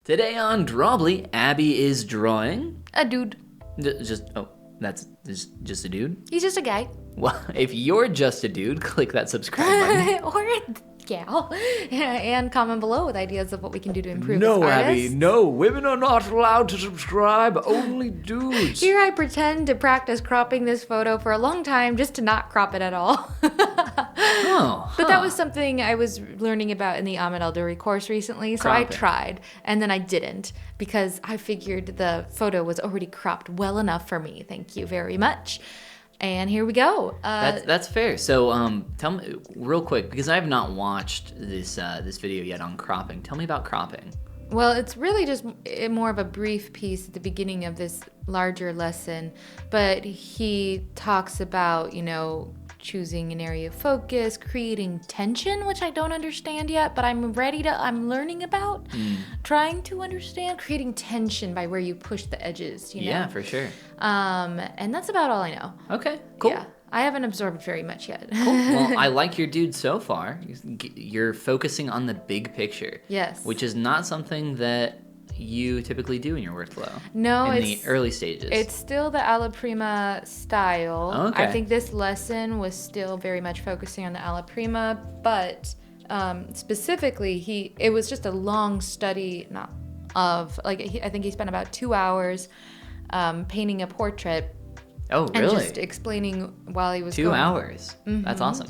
Today on Drawbli, Abby is drawing A dude. That's just a dude? He's just a guy. Well, if you're just a dude, click that subscribe button. Or a gal. And comment below with ideas of what we can do to improve No, as Abby, artists. no. Women are not allowed to subscribe. Only dudes. Here I pretend to practice cropping this photo for a long time just to not crop it at all. But that was something I was learning about in the Ahmed Al-Duri course recently, so I tried, and then I didn't because I figured the photo was already cropped well enough for me. Thank you very much. And here we go. That's fair. So tell me real quick, because I have not watched this video yet on cropping. Tell me about cropping. Well, it's really just more of a brief piece at the beginning of this larger lesson, but he talks about, choosing an area of focus, creating tension, which I don't understand yet, but I'm learning about, trying to understand, creating tension by where you push the edges, Yeah, for sure. And that's about all I know. Okay, cool. Yeah, I haven't absorbed very much yet. Cool. Well, I like your dude so far. You're focusing on the big picture. Yes. Which is not something that you typically do in your workflow. No, in the early stages. It's still the alla prima style. Okay. I think this lesson was still very much focusing on the alla prima, but specifically, it was just a long study, I think he spent about 2 hours painting a portrait. Oh, really? And just explaining while he was 2 hours. Mm-hmm. That's awesome.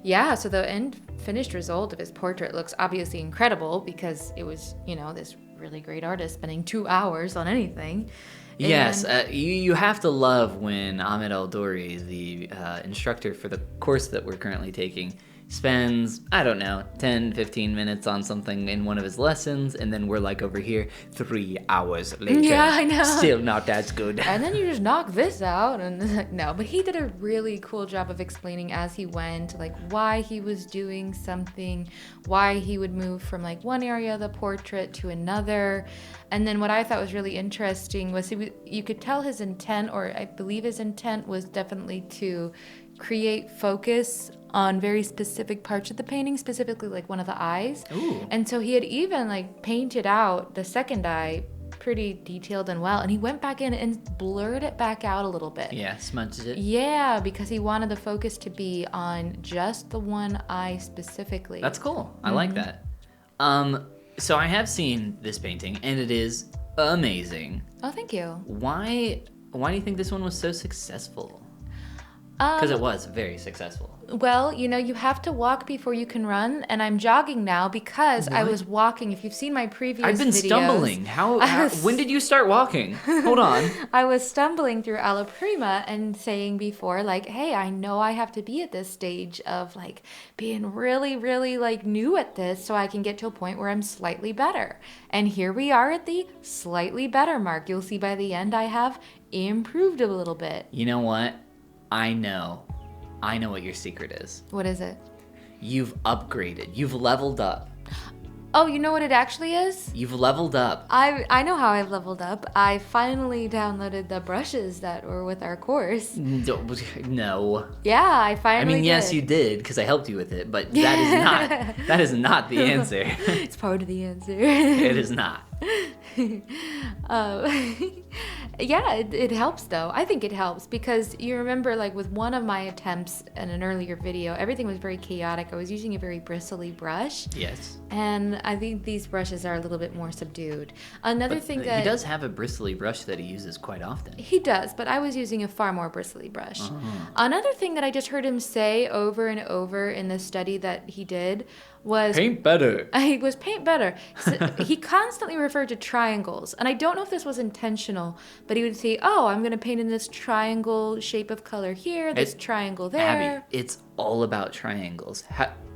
Yeah, so the end finished result of his portrait looks obviously incredible because it was, this really great artist spending 2 hours on anything. Yes, you have to love when Ahmed Al-Duri, the instructor for the course that we're currently taking, spends, 10, 15 minutes on something in one of his lessons, and then we're like over here 3 hours later. Yeah, I know. Still not as good. And then you just knock this out, and no, but he did a really cool job of explaining as he went, why he was doing something, why he would move from one area of the portrait to another. And then what I thought was really interesting was you could tell his intent, or I believe his intent was definitely to create focus on very specific parts of the painting, specifically one of the eyes. Ooh. And so he had even painted out the second eye pretty detailed and well, and he went back in and blurred it back out a little bit. Yeah, smudged it. Yeah, because he wanted the focus to be on just the one eye specifically. That's cool. I like that. So I have seen this painting, and it is amazing. Oh, thank you. Why do you think this one was so successful? Because it was very successful. Well, you have to walk before you can run, and I'm jogging now because I was walking. If you've seen my previous I've been videos, stumbling. When did you start walking? Hold on. I was stumbling through alla prima and saying before, hey, I know I have to be at this stage of being really, really new at this so I can get to a point where I'm slightly better. And here we are at the slightly better mark. You'll see by the end I have improved a little bit. You know what? I know what your secret is. What is it? You've upgraded. You've leveled up. Oh, you know what it actually is? You've leveled up. I know how I've leveled up. I finally downloaded the brushes that were with our course. No. Yeah, I finally did. Yes, you did, because I helped you with it, but that is not the answer. It's part of the answer. It is not. Yeah, it helps though. I think it helps because you remember with one of my attempts in an earlier video, everything was very chaotic. I was using a very bristly brush. Yes. And I think these brushes are a little bit more subdued. Another thing that... He does have a bristly brush that he uses quite often. He does, but I was using a far more bristly brush. Another thing that I just heard him say over and over in the study that he did was... Paint better. He was paint better. So he constantly referred to triangles. And I don't know if this was intentional, but he would say, oh, I'm going to paint in this triangle shape of color here, this triangle there. Abby, it's all about triangles.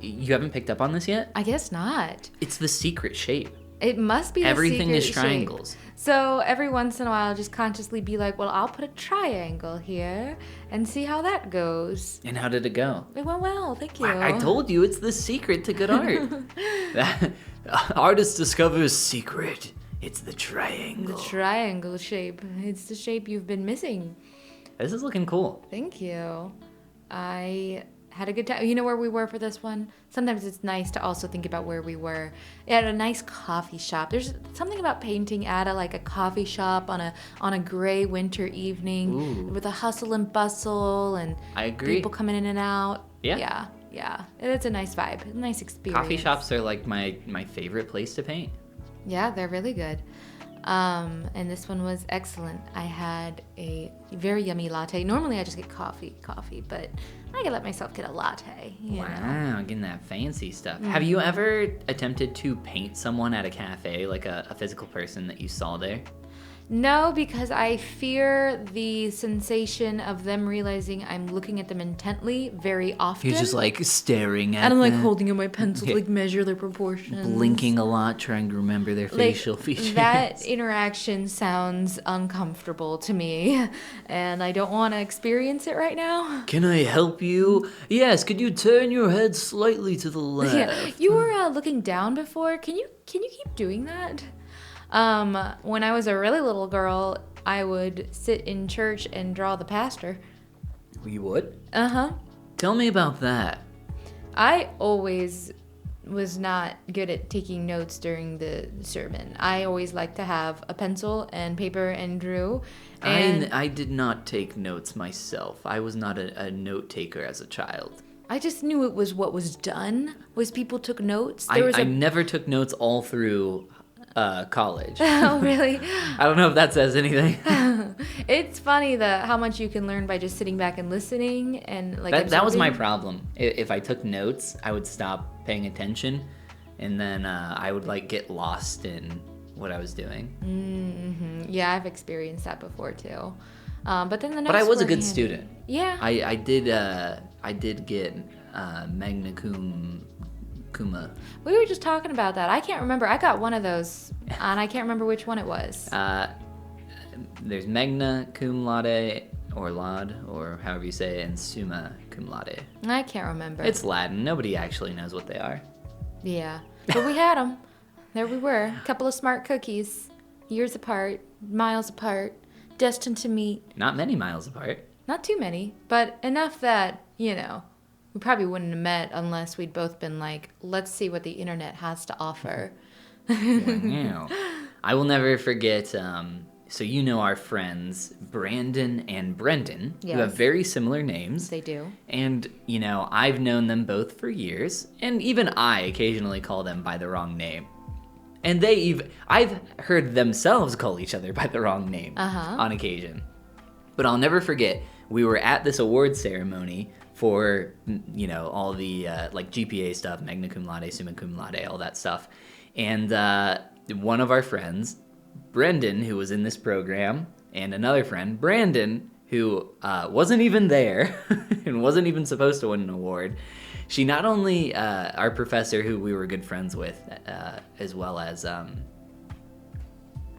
You haven't picked up on this yet? I guess not. It's the secret shape. It must be the Everything secret is triangles. shape. So every once in a while, I'll just consciously be like, well, I'll put a triangle here and see how that goes. And how did it go? It went well, thank you. I told you, it's the secret to good art. Artist discovers secret. It's the triangle. The triangle shape. It's the shape you've been missing. This is looking cool. Thank you. I had a good time. You know where we were for this one? Sometimes it's nice to also think about where we were. At a nice coffee shop. There's something about painting at a coffee shop on a gray winter evening. Ooh. With a hustle and bustle and I agree. people coming in and out. Yeah. Yeah. It's a nice vibe, a nice experience. Coffee shops are like my favorite place to paint. Yeah, they're really good. And this one was excellent. I had a very yummy latte. Normally I just get coffee, but I can let myself get a latte. You know? Wow, getting that fancy stuff. Have you ever attempted to paint someone at a cafe, like a physical person that you saw there? No, because I fear the sensation of them realizing I'm looking at them intently very often. You're just like staring at and I'm like them, holding in my pencil to like measure their proportions. blinking a lot, trying to remember their facial features. That interaction sounds uncomfortable to me, and I don't want to experience it right now. Can I help you? Yes, could you turn your head slightly to the left? Yeah, you were looking down before. Can you keep doing that? When I was a really little girl, I would sit in church and draw the pastor. You would? Uh-huh. Tell me about that. I always was not good at taking notes during the sermon. I always liked to have a pencil and paper and drew. And I did not take notes myself. I was not a note taker as a child. I just knew it was what was done, was people took notes. I never took notes all through college. Oh, really? I don't know if that says anything. It's funny how much you can learn by just sitting back and listening and like that was my absorbing. problem. If I took notes, I would stop paying attention, and then I would like get lost in what I was doing. Mm-hmm. Yeah, I've experienced that before too. But then the notes But I was a were good handy. student. Yeah. I did get magna cum laude. We were just talking about that. I can't remember. I got one of those, and I can't remember which one it was. There's magna cum laude or however you say it, and summa cum laude. I can't remember. It's Latin. Nobody actually knows what they are. Yeah. But we had them. There we were. A couple of smart cookies. Years apart. Miles apart. Destined to meet. Not many miles apart. Not too many. But enough that, we probably wouldn't have met unless we'd both been like, let's see what the internet has to offer. Wow. I will never forget, so you know our friends, Brandon and Brendan, who have Yes. very similar names. They do. And, I've known them both for years, and even I occasionally call them by the wrong name. And I've heard themselves call each other by the wrong name on occasion. But I'll never forget, we were at this award ceremony for, all the, like GPA stuff, magna cum laude, summa cum laude, all that stuff. And one of our friends, Brendan, who was in this program, and another friend, Brandon, who wasn't even there and wasn't even supposed to win an award. She not only, our professor, who we were good friends with, as well as,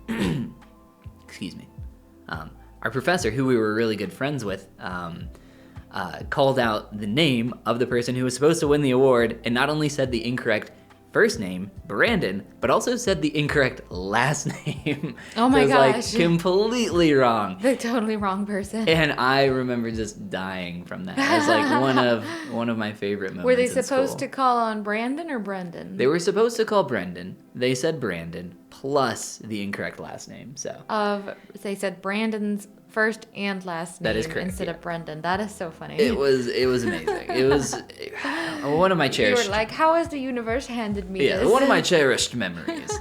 excuse me, our professor, who we were really good friends with, called out the name of the person who was supposed to win the award, and not only said the incorrect first name, Brandon, but also said the incorrect last name. Oh my it was gosh. like completely wrong. The totally wrong person. And I remember just dying from that. It was like one of my favorite moments. Were they in supposed school. to call on Brandon or Brendan? They were supposed to call Brendan. They said Brandon plus the incorrect last name. So They said Brandon's first and last name That is correct, instead yeah. of Brendan. That is so funny. it was amazing. It was one of my You cherished. were like, how has the universe handed me Yeah, this? one of my cherished memories.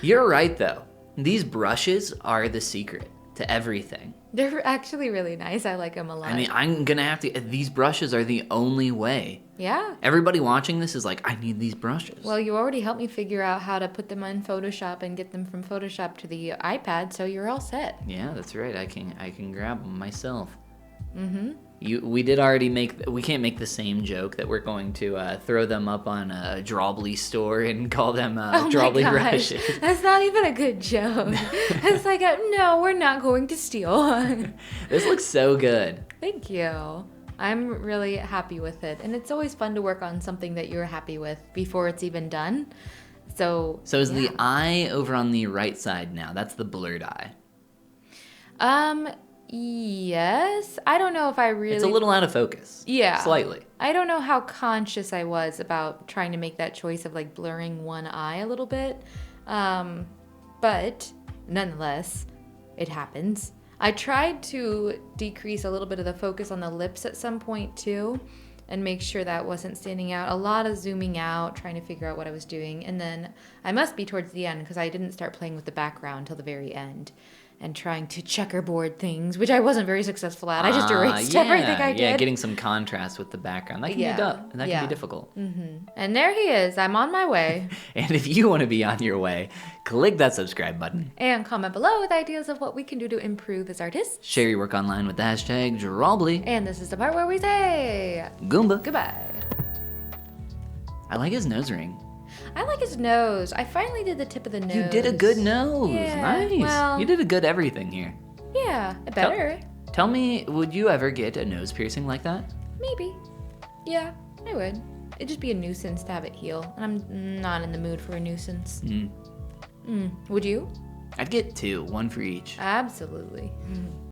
You're right though. These brushes are the secret to everything. They're actually really nice. I like them a lot. I mean, I'm gonna have to. These brushes are the only way. Yeah. Everybody watching this is like, I need these brushes. Well, you already helped me figure out how to put them in Photoshop and get them from Photoshop to the iPad, so you're all set. Yeah, that's right. I can grab them myself. Mm-hmm. We did already we can't make the same joke that we're going to throw them up on a Drawbli store and call them Oh Drawbli my gosh. brushes. That's not even a good joke. It's like, no, we're not going to steal. This looks so good. Thank you. I'm really happy with it. And it's always fun to work on something that you're happy with before it's even done. So is yeah. the eye over on the right side now? That's the blurred eye. Yes. I don't know if I really... It's a little out of focus. Yeah. Slightly. I don't know how conscious I was about trying to make that choice of like blurring one eye a little bit. But nonetheless, it happens. I tried to decrease a little bit of the focus on the lips at some point too, and make sure that wasn't standing out. A lot of zooming out, trying to figure out what I was doing. And then I must be towards the end because I didn't start playing with the background till the very end and trying to checkerboard things, which I wasn't very successful at. I just erased everything I did. Yeah, getting some contrast with the background. That can be difficult. And there he is. I'm on my way. And if you want to be on your way, click that subscribe button. And comment below with ideas of what we can do to improve as artists. Share your work online with the hashtag Drawbli. And this is the part where we say... Goomba. Goodbye. I like his nose ring. I like his nose. I finally did the tip of the nose. You did a good nose. Yeah, Nice. well- You did a good everything here. Yeah, better. Tell me, would you ever get a nose piercing like that? Maybe. Yeah, I would. It'd just be a nuisance to have it heal. And I'm not in the mood for a nuisance. Would you? I'd get 2, 1 for each. Absolutely.